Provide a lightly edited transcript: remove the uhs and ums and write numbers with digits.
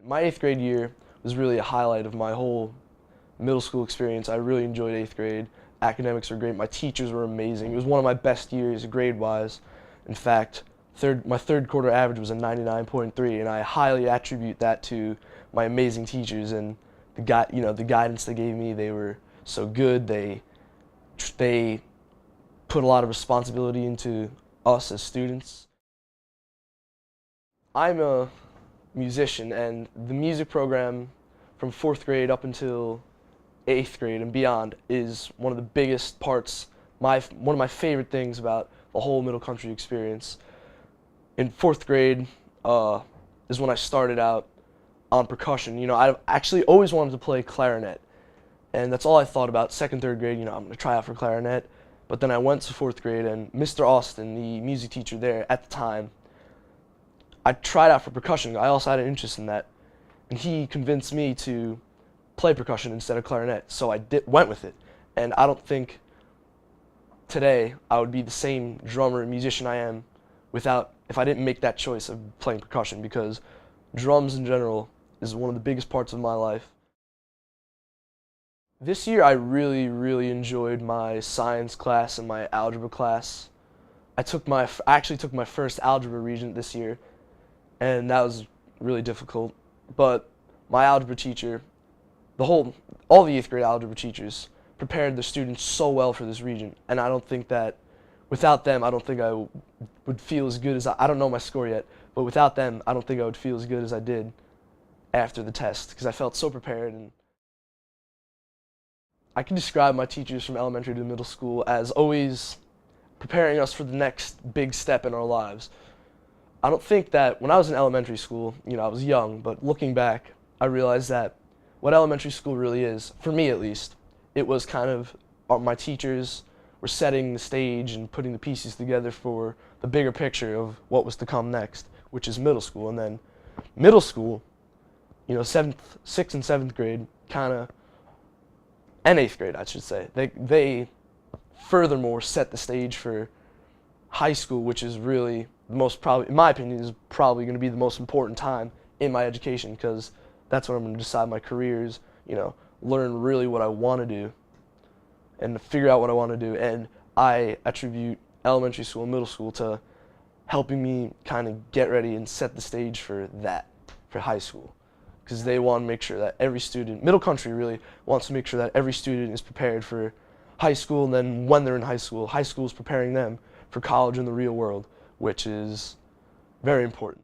My 8th grade year was really a highlight of my whole middle school experience. I really enjoyed 8th grade. Academics were great. My teachers were amazing. It was one of my best years grade-wise. In fact, my third quarter average was a 99.3, and I highly attribute that to my amazing teachers and the guidance they gave me. They were so good. They put a lot of responsibility into us as students. I'm a musician, and the music program from 4th grade up until 8th grade and beyond is one of the biggest parts, one of my favorite things about the whole middle country experience. In 4th grade is when I started out on percussion. I actually always wanted to play clarinet, and that's all I thought about. 2nd, 3rd grade, I'm going to try out for clarinet. But then I went to 4th grade, and Mr. Austin, the music teacher there at the time, I tried out for percussion. I also had an interest in that, and he convinced me to play percussion instead of clarinet, so I went with it. And I don't think today I would be the same drummer and musician I am if I didn't make that choice of playing percussion, because drums in general is one of the biggest parts of my life. This year I really enjoyed my science class and my algebra class. I actually took my first algebra regent this year, and that was really difficult. But my algebra teacher, all the 8th grade algebra teachers prepared the students so well for this regent, and I don't think that without them, I don't think I would feel as good as I don't know my score yet, but without them, I don't think I would feel as good as I did after the test, because I felt so prepared. And I can describe my teachers from elementary to middle school as always preparing us for the next big step in our lives. I don't think that when I was in elementary school, I was young, but looking back, I realized that what elementary school really is, for me at least, it was kind of my teachers were setting the stage and putting the pieces together for the bigger picture of what was to come next, which is middle school. And then middle school, 6th and 7th grade, and 8th grade, I should say, they furthermore set the stage for high school, which is really in my opinion, is probably going to be the most important time in my education, because that's when I'm going to decide my careers, learn really what I want to do and figure out what I want to do. And I attribute elementary school and middle school to helping me kind of get ready and set the stage for high school, because they want to make sure that every student, middle country really wants to make sure that every student is prepared for high school, and then when they're in high school is preparing them for college and the real world, which is very important.